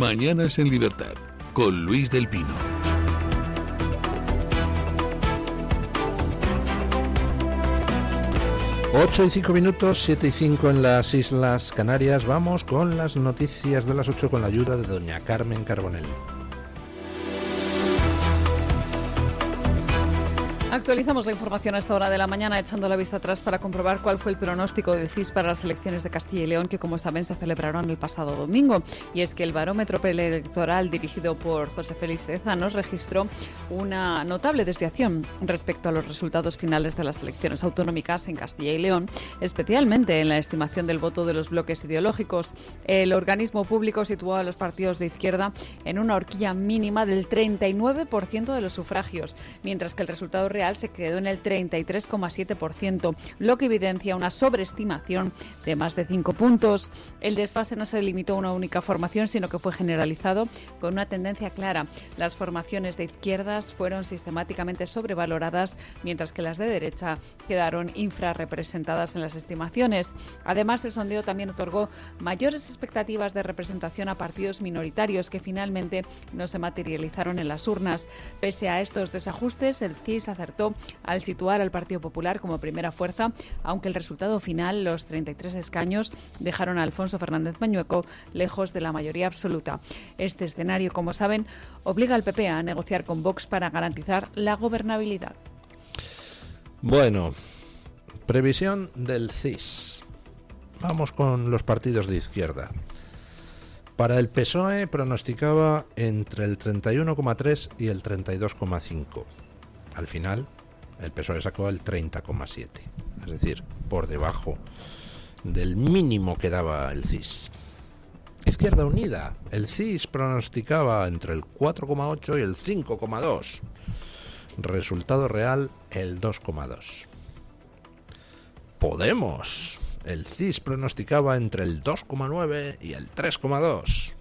Mañanas en Libertad, con Luis del Pino. Ocho y 5 minutos, 7 y 5 en las Islas Canarias. Vamos con las noticias de las 8 con la ayuda de doña Carmen Carbonell. Actualizamos la información a esta hora de la mañana, echando la vista atrás para comprobar cuál fue el pronóstico del CIS para las elecciones de Castilla y León, que, como saben, se celebraron el pasado domingo. Y es que el barómetro preelectoral dirigido por José Félix Tezanos registró una notable desviación respecto a los resultados finales de las elecciones autonómicas en Castilla y León, especialmente en la estimación del voto de los bloques ideológicos. El organismo público situó a los partidos de izquierda en una horquilla mínima del 39% de los sufragios, mientras que el resultado real se quedó en el 33,7%, lo que evidencia una sobreestimación de más de 5 puntos. El desfase no se limitó a una única formación, sino que fue generalizado con una tendencia clara. Las formaciones de izquierdas fueron sistemáticamente sobrevaloradas, mientras que las de derecha quedaron infrarrepresentadas en las estimaciones. Además, el sondeo también otorgó mayores expectativas de representación a partidos minoritarios que finalmente no se materializaron en las urnas. Pese a estos desajustes, el CIS acertó al situar al Partido Popular como primera fuerza, aunque el resultado final, los 33 escaños, dejaron a Alfonso Fernández Mañueco lejos de la mayoría absoluta. Este escenario, como saben, obliga al PP a negociar con Vox para garantizar la gobernabilidad. Bueno, previsión del CIS. Vamos con los partidos de izquierda. Para el PSOE pronosticaba entre el 31,3 y el 32,5. Al final, el PSOE sacó el 30,7, es decir, por debajo del mínimo que daba el CIS. Izquierda Unida, el CIS pronosticaba entre el 4,8 y el 5,2. Resultado real, el 2,2. Podemos, el CIS pronosticaba entre el 2,9 y el 3,2.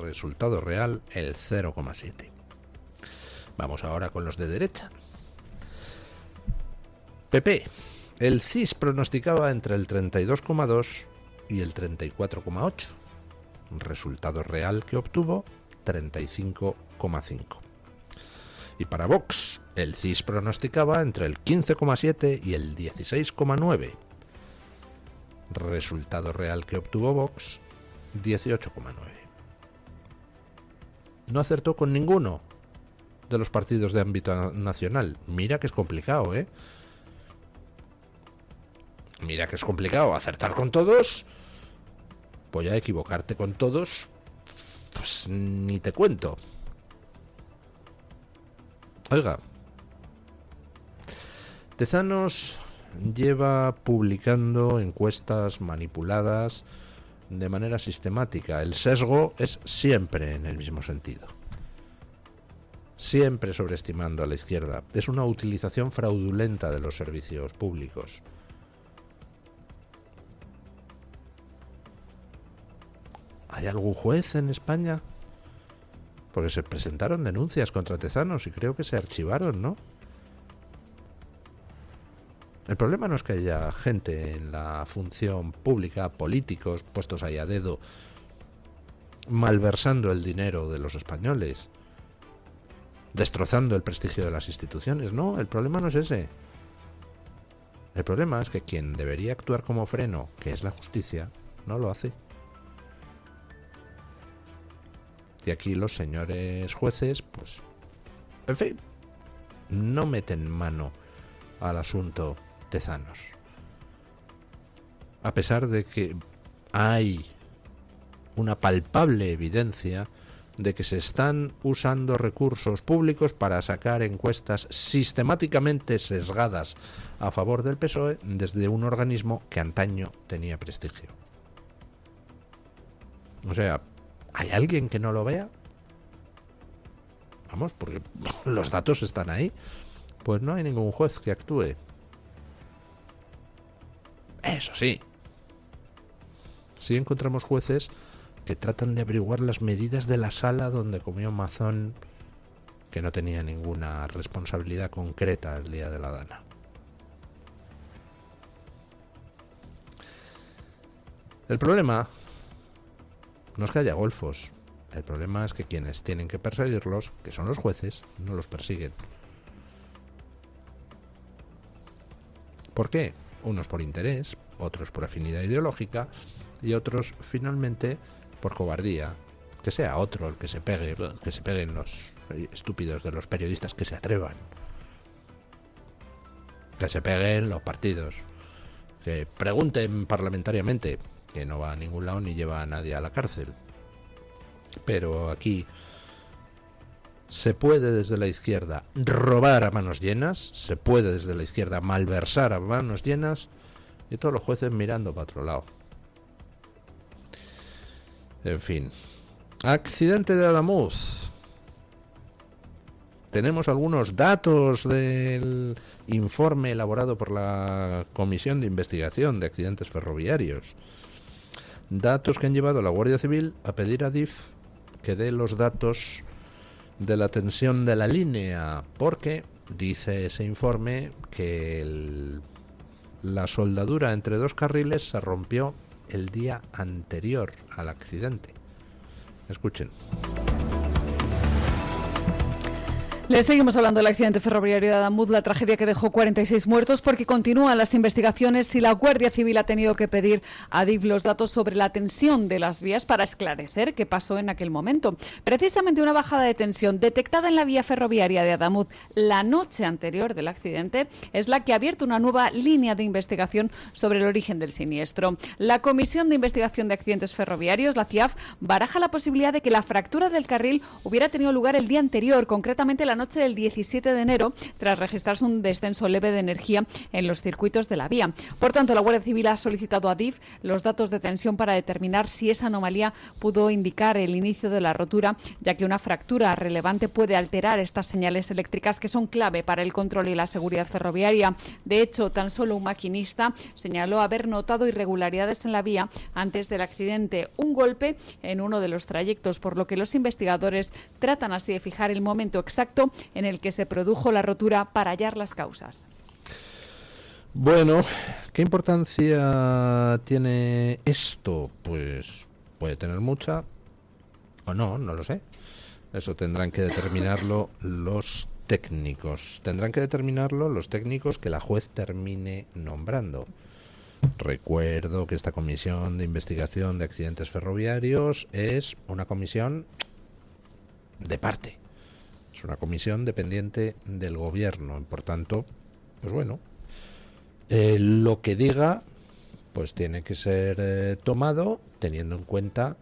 Resultado real, el 0,7. Vamos ahora con los de derecha. PP. El CIS pronosticaba entre el 32,2 y el 34,8. Resultado real que obtuvo, 35,5. Y para Vox, el CIS pronosticaba entre el 15,7 y el 16,9. Resultado real que obtuvo Vox, 18,9. No acertó con ninguno de los partidos de ámbito nacional. Mira que es complicado, ¿eh? Mira que es complicado acertar con todos. Voy a equivocarte con todos, pues ni te cuento. Oiga, Tezanos lleva publicando encuestas manipuladas de manera sistemática. El sesgo es siempre en el mismo sentido. Siempre sobreestimando a la izquierda. Es una utilización fraudulenta de los servicios públicos. ¿Hay algún juez en España? Porque se presentaron denuncias contra Tezanos y creo que se archivaron, ¿no? El problema no es que haya gente en la función pública, políticos puestos ahí a dedo, malversando el dinero de los españoles, destrozando el prestigio de las instituciones. No, el problema no es ese. El problema es que quien debería actuar como freno, que es la justicia, no lo hace. Y aquí los señores jueces, pues, en fin, no meten mano al asunto Tezanos. A pesar de que hay una palpable evidencia de que se están usando recursos públicos para sacar encuestas sistemáticamente sesgadas a favor del PSOE desde un organismo que antaño tenía prestigio. O sea, ¿hay alguien que no lo vea? Vamos, porque los datos están ahí. Pues no hay ningún juez que actúe. Eso sí, sí encontramos jueces que tratan de averiguar las medidas de la sala donde comió Mazón, que no tenía ninguna responsabilidad concreta el día de la Dana. El problema no es que haya golfos, El problema es que quienes tienen que perseguirlos, que son los jueces, no los persiguen. ¿Por qué? Unos por interés, otros por afinidad ideológica y otros, finalmente, por cobardía. Que sea otro el que se peguen los estúpidos de los periodistas, que se atrevan. Que se peguen los partidos. Que pregunten parlamentariamente, que no va a ningún lado ni lleva a nadie a la cárcel. Pero aquí se puede desde la izquierda robar a manos llenas, se puede desde la izquierda malversar a manos llenas, y todos los jueces mirando para otro lado. En fin. Accidente de Adamuz. Tenemos algunos datos del informe elaborado por la Comisión de Investigación de Accidentes Ferroviarios. Datos que han llevado a la Guardia Civil a pedir a Adif que dé los datos de la tensión de la línea, porque dice ese informe que la soldadura entre dos carriles se rompió el día anterior al accidente. Escuchen. Les seguimos hablando del accidente ferroviario de Adamuz, la tragedia que dejó 46 muertos, porque continúan las investigaciones y la Guardia Civil ha tenido que pedir a Adif los datos sobre la tensión de las vías para esclarecer qué pasó en aquel momento. Precisamente una bajada de tensión detectada en la vía ferroviaria de Adamuz la noche anterior del accidente es la que ha abierto una nueva línea de investigación sobre el origen del siniestro. La Comisión de Investigación de Accidentes Ferroviarios, la CIAF, baraja la posibilidad de que la fractura del carril hubiera tenido lugar el día anterior, concretamente la noche del 17 de enero, tras registrarse un descenso leve de energía en los circuitos de la vía. Por tanto, la Guardia Civil ha solicitado a Adif los datos de tensión para determinar si esa anomalía pudo indicar el inicio de la rotura, ya que una fractura relevante puede alterar estas señales eléctricas que son clave para el control y la seguridad ferroviaria. De hecho, tan solo un maquinista señaló haber notado irregularidades en la vía antes del accidente, un golpe en uno de los trayectos, por lo que los investigadores tratan así de fijar el momento exacto en el que se produjo la rotura para hallar las causas. Bueno, ¿qué importancia tiene esto? Pues puede tener mucha o no lo sé. Eso tendrán que determinarlo los técnicos. Tendrán que determinarlo los técnicos que la juez termine nombrando. Recuerdo que esta comisión de investigación de accidentes ferroviarios es una comisión de parte. Es una comisión dependiente del gobierno. Por tanto, pues bueno, lo que diga pues tiene que ser tomado teniendo en cuenta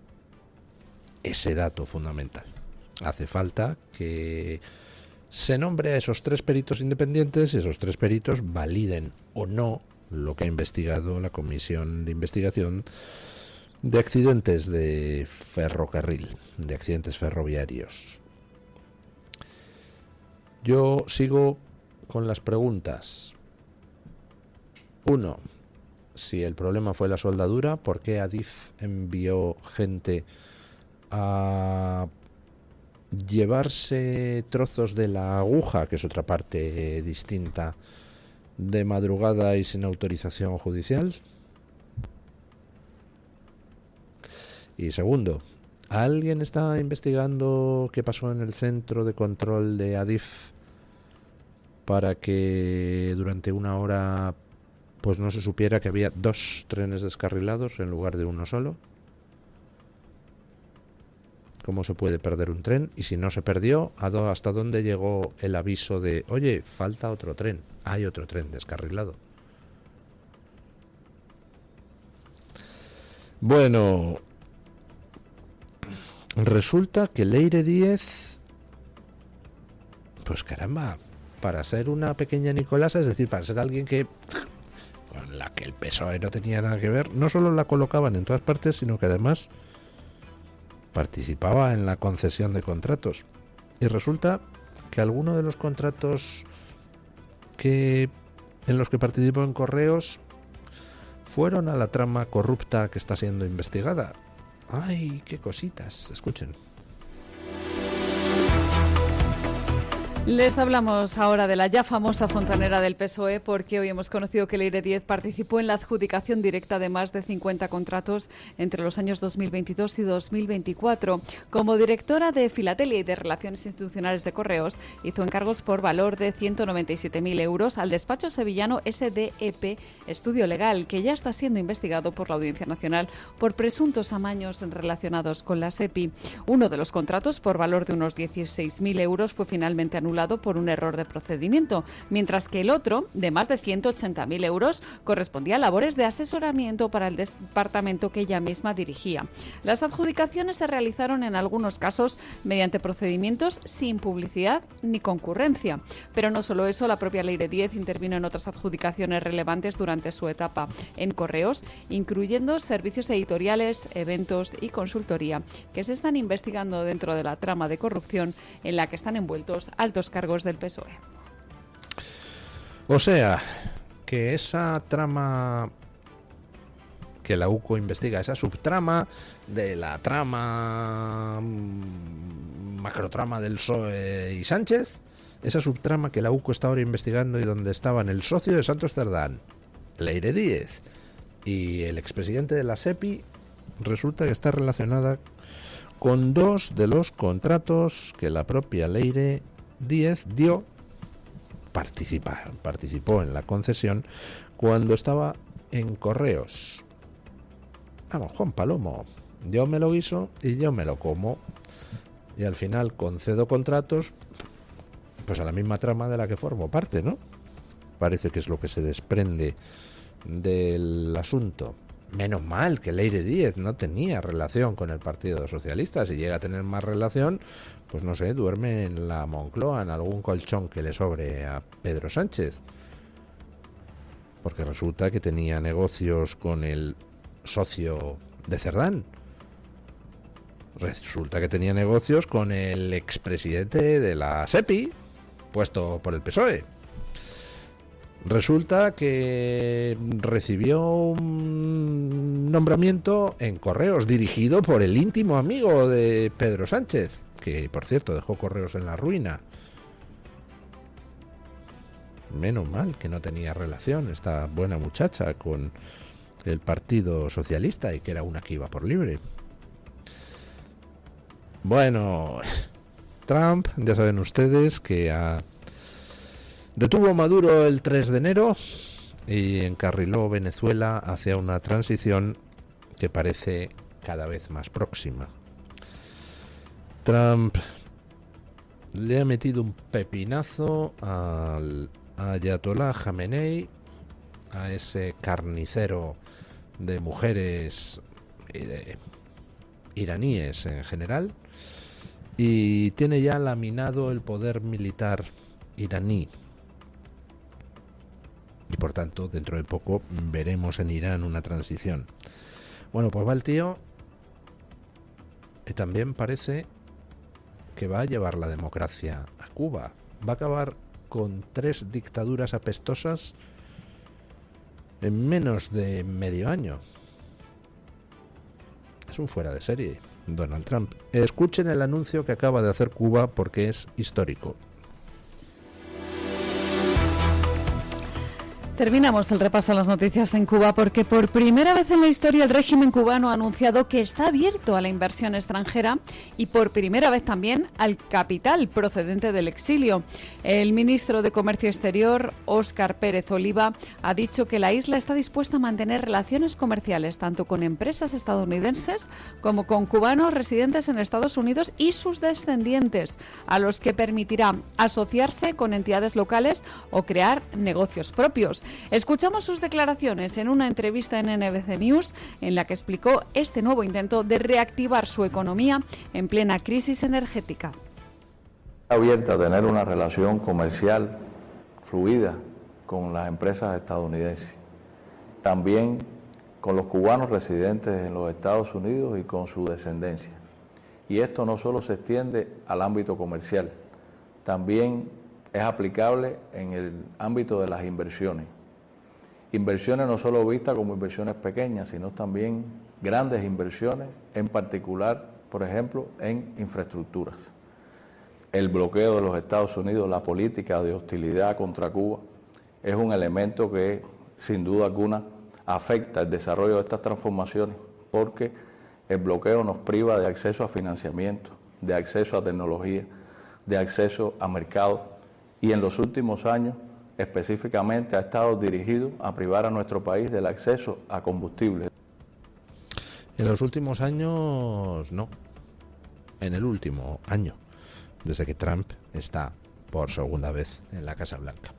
ese dato fundamental. Hace falta que se nombre a esos tres peritos independientes y esos tres peritos validen o no lo que ha investigado la Comisión de Investigación de Accidentes de Ferrocarril, de accidentes ferroviarios. Yo sigo con las preguntas. 1. Si el problema fue la soldadura, ¿por qué Adif envió gente a llevarse trozos de la aguja, que es otra parte distinta, de madrugada y sin autorización judicial? Y segundo, ¿alguien está investigando qué pasó en el centro de control de Adif para que durante una hora pues no se supiera que había 2 trenes descarrilados en lugar de uno solo? ¿Cómo se puede perder un tren? Y si no se perdió, ¿hasta dónde llegó el aviso de oye, falta otro tren, hay otro tren descarrilado? Bueno, resulta que Leire Díez, pues caramba, para ser una pequeña Nicolasa, es decir, para ser alguien que con la que el PSOE no tenía nada que ver, no solo la colocaban en todas partes, sino que además participaba en la concesión de contratos. Y resulta que alguno de los contratos en los que participó en Correos fueron a la trama corrupta que está siendo investigada. ¡Ay, qué cositas! Escuchen. Les hablamos ahora de la ya famosa fontanera del PSOE porque hoy hemos conocido que Leire Díez participó en la adjudicación directa de más de 50 contratos entre los años 2022 y 2024. Como directora de Filatelia y de Relaciones Institucionales de Correos, hizo encargos por valor de 197.000 euros al despacho sevillano SDEP Estudio Legal, que ya está siendo investigado por la Audiencia Nacional por presuntos amaños relacionados con la SEPI. Uno de los contratos, por valor de unos 16.000 euros, fue finalmente anulado por un error de procedimiento, mientras que el otro, de más de 180.000 euros, correspondía a labores de asesoramiento para el departamento que ella misma dirigía. Las adjudicaciones se realizaron en algunos casos mediante procedimientos sin publicidad ni concurrencia. Pero no solo eso, la propia Leire Díez intervino en otras adjudicaciones relevantes durante su etapa en Correos, incluyendo servicios editoriales, eventos y consultoría, que se están investigando dentro de la trama de corrupción en la que están envueltos altos cargos del PSOE. O sea, que esa trama que la UCO investiga, esa subtrama de la trama macrotrama del PSOE y Sánchez, esa subtrama que la UCO está ahora investigando y donde estaban el socio de Santos Cerdán, Leire Díez, y el expresidente de la SEPI, resulta que está relacionada con dos de los contratos que la propia Leire Díez participó en la concesión cuando estaba en Correos. Vamos, Juan Palomo, yo me lo guiso y yo me lo como, y al final concedo contratos pues a la misma trama de la que formo parte, ¿no? Parece que es lo que se desprende del asunto. Menos mal que Leire Díez no tenía relación con el Partido Socialista. Si llega a tener más relación, pues no sé, duerme en la Moncloa, en algún colchón que le sobre a Pedro Sánchez. Porque resulta que tenía negocios con el socio de Cerdán. Resulta que tenía negocios con el expresidente de la SEPI, puesto por el PSOE. Resulta que recibió un nombramiento en Correos dirigido por el íntimo amigo de Pedro Sánchez, que por cierto dejó Correos en la ruina. Menos mal que no tenía relación esta buena muchacha con el Partido Socialista y que era una que iba por libre. Bueno, Trump, ya saben ustedes que detuvo a Maduro el 3 de enero y encarriló Venezuela hacia una transición que parece cada vez más próxima. Trump le ha metido un pepinazo al Ayatollah Jamenei, a ese carnicero de mujeres y de iraníes en general, y tiene ya laminado el poder militar iraní. Y por tanto, dentro de poco veremos en Irán una transición. Bueno, pues va el tío y también parece que va a llevar la democracia a Cuba. Va a acabar con 3 dictaduras apestosas en menos de medio año. Es un fuera de serie, Donald Trump. Escuchen el anuncio que acaba de hacer Cuba porque es histórico. Terminamos el repaso a las noticias en Cuba porque por primera vez en la historia el régimen cubano ha anunciado que está abierto a la inversión extranjera y por primera vez también al capital procedente del exilio. El ministro de Comercio Exterior, Óscar Pérez Oliva, ha dicho que la isla está dispuesta a mantener relaciones comerciales tanto con empresas estadounidenses como con cubanos residentes en Estados Unidos y sus descendientes, a los que permitirá asociarse con entidades locales o crear negocios propios. Escuchamos sus declaraciones en una entrevista en NBC News en la que explicó este nuevo intento de reactivar su economía en plena crisis energética. Abierta a tener una relación comercial fluida con las empresas estadounidenses, también con los cubanos residentes en los Estados Unidos y con su descendencia. Y esto no solo se extiende al ámbito comercial, también es aplicable en el ámbito de las inversiones. Inversiones no solo vistas como inversiones pequeñas, sino también grandes inversiones, en particular, por ejemplo, en infraestructuras. el bloqueo de los Estados Unidos, la política de hostilidad contra Cuba, es un elemento que sin duda alguna afecta el desarrollo de estas transformaciones, porque el bloqueo nos priva de acceso a financiamiento, de acceso a tecnología, de acceso a mercado, y en los últimos años específicamente ha estado dirigido a privar a nuestro país del acceso a combustibles. En los últimos años, no. En el último año, desde que Trump está por segunda vez en la Casa Blanca.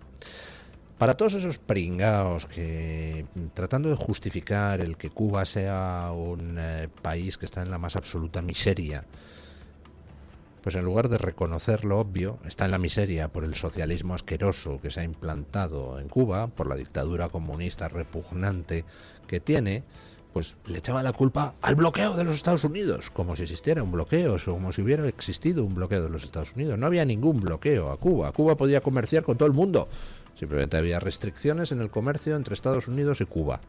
Para todos esos pringaos que, tratando de justificar el que Cuba sea un país que está en la más absoluta miseria, pues en lugar de reconocer lo obvio, está en la miseria por el socialismo asqueroso que se ha implantado en Cuba, por la dictadura comunista repugnante que tiene, pues le echaba la culpa al bloqueo de los Estados Unidos, como si existiera un bloqueo, o como si hubiera existido un bloqueo de los Estados Unidos. No había ningún bloqueo a Cuba. Cuba podía comerciar con todo el mundo. Simplemente había restricciones en el comercio entre Estados Unidos y Cuba.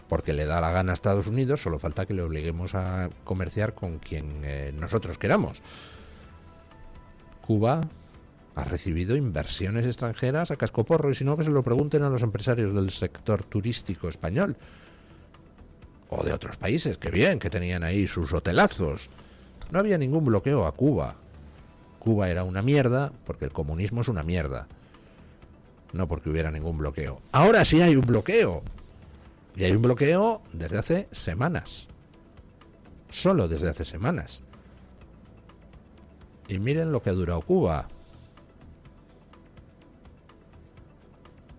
Porque le da la gana a Estados Unidos, solo falta que le obliguemos a comerciar con quien nosotros queramos. Cuba ha recibido inversiones extranjeras a cascoporro, y si no, que se lo pregunten a los empresarios del sector turístico español o de otros países, que bien, que tenían ahí sus hotelazos. No había ningún bloqueo a Cuba. Cuba era una mierda porque el comunismo es una mierda, no porque hubiera ningún bloqueo. Ahora sí hay un bloqueo, y hay un bloqueo desde hace semanas, solo desde hace semanas. Y miren lo que ha durado Cuba,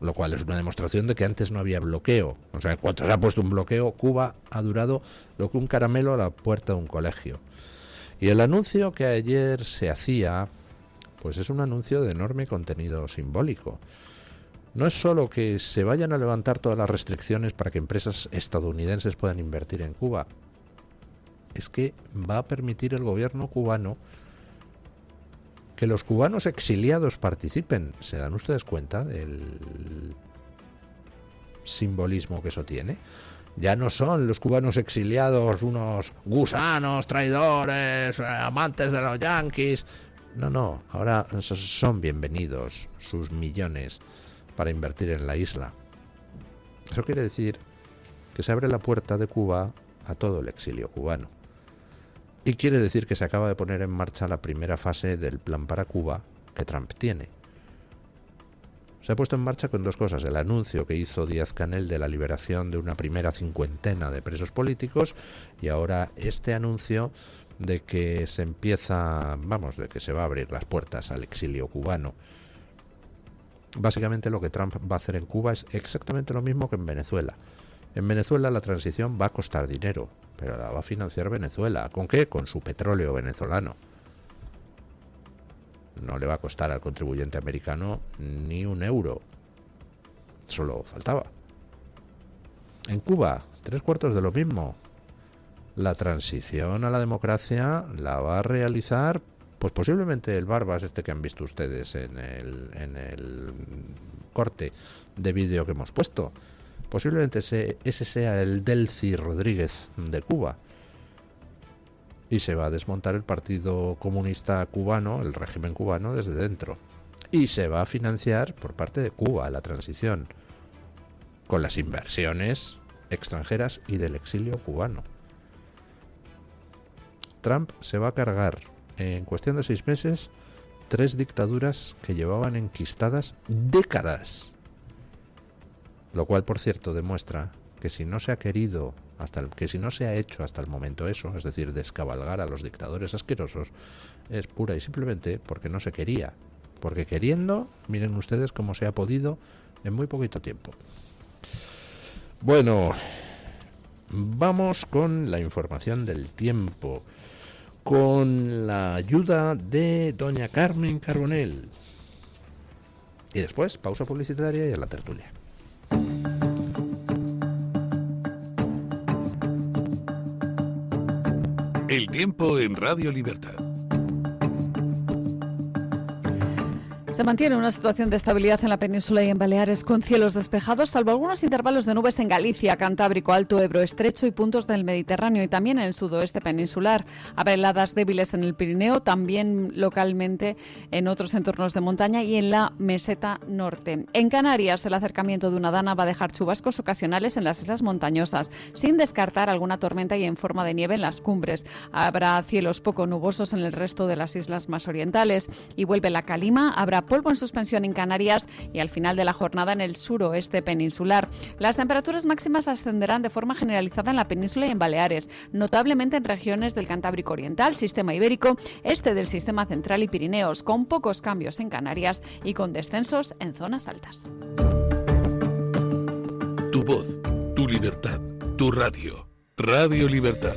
lo cual es una demostración de que antes no había bloqueo. O sea, cuando se ha puesto un bloqueo, Cuba ha durado lo que un caramelo a la puerta de un colegio. Y el anuncio que ayer se hacía, pues es un anuncio de enorme contenido simbólico. No es solo que se vayan a levantar todas las restricciones para que empresas estadounidenses puedan invertir en Cuba, es que va a permitir el gobierno cubano que los cubanos exiliados participen. ¿Se dan ustedes cuenta del simbolismo que eso tiene? Ya no son los cubanos exiliados unos gusanos, traidores, amantes de los yanquis. No, ahora son bienvenidos sus millones para invertir en la isla. Eso quiere decir que se abre la puerta de Cuba a todo el exilio cubano. Y quiere decir que se acaba de poner en marcha la primera fase del plan para Cuba que Trump tiene. Se ha puesto en marcha con dos cosas: el anuncio que hizo Díaz-Canel de la liberación de una primera 50 de presos políticos, y ahora este anuncio de que se empieza, de que se va a abrir las puertas al exilio cubano. Básicamente lo que Trump va a hacer en Cuba es exactamente lo mismo que en Venezuela. En Venezuela la transición va a costar dinero, pero la va a financiar Venezuela. ¿Con qué? Con su petróleo venezolano. No le va a costar al contribuyente americano ni un euro. Solo faltaba. En Cuba, 3/4 de lo mismo. La transición a la democracia la va a realizar, pues posiblemente el Barbas este que han visto ustedes en el corte de vídeo que hemos puesto. Posiblemente ese sea el Delcy Rodríguez de Cuba. Y se va a desmontar el Partido Comunista Cubano, el régimen cubano, desde dentro. Y se va a financiar por parte de Cuba la transición, con las inversiones extranjeras y del exilio cubano. Trump se va a cargar en cuestión de 6 meses 3 dictaduras que llevaban enquistadas décadas. Lo cual, por cierto, demuestra que si no se ha querido, si no se ha hecho hasta el momento eso, es decir, descabalgar a los dictadores asquerosos, es pura y simplemente porque no se quería. Porque queriendo, miren ustedes cómo se ha podido en muy poquito tiempo. Bueno, vamos con la información del tiempo, con la ayuda de doña Carmen Carbonell. Y después, pausa publicitaria y a la tertulia. El tiempo en Radio Libertad. Se mantiene una situación de estabilidad en la península y en Baleares con cielos despejados, salvo algunos intervalos de nubes en Galicia, Cantábrico, Alto Ebro, Estrecho y puntos del Mediterráneo y también en el sudoeste peninsular. Habrá heladas débiles en el Pirineo, también localmente en otros entornos de montaña y en la meseta norte. En Canarias, el acercamiento de una dana va a dejar chubascos ocasionales en las islas montañosas, sin descartar alguna tormenta y en forma de nieve en las cumbres. Habrá cielos poco nubosos en el resto de las islas más orientales y vuelve la calima. Habrá polvo en suspensión en Canarias y al final de la jornada en el suroeste peninsular. Las temperaturas máximas ascenderán de forma generalizada en la península y en Baleares, notablemente en regiones del Cantábrico Oriental, Sistema Ibérico, este del Sistema Central y Pirineos, con pocos cambios en Canarias y con descensos en zonas altas. Tu voz, tu libertad, tu radio. Radio Libertad.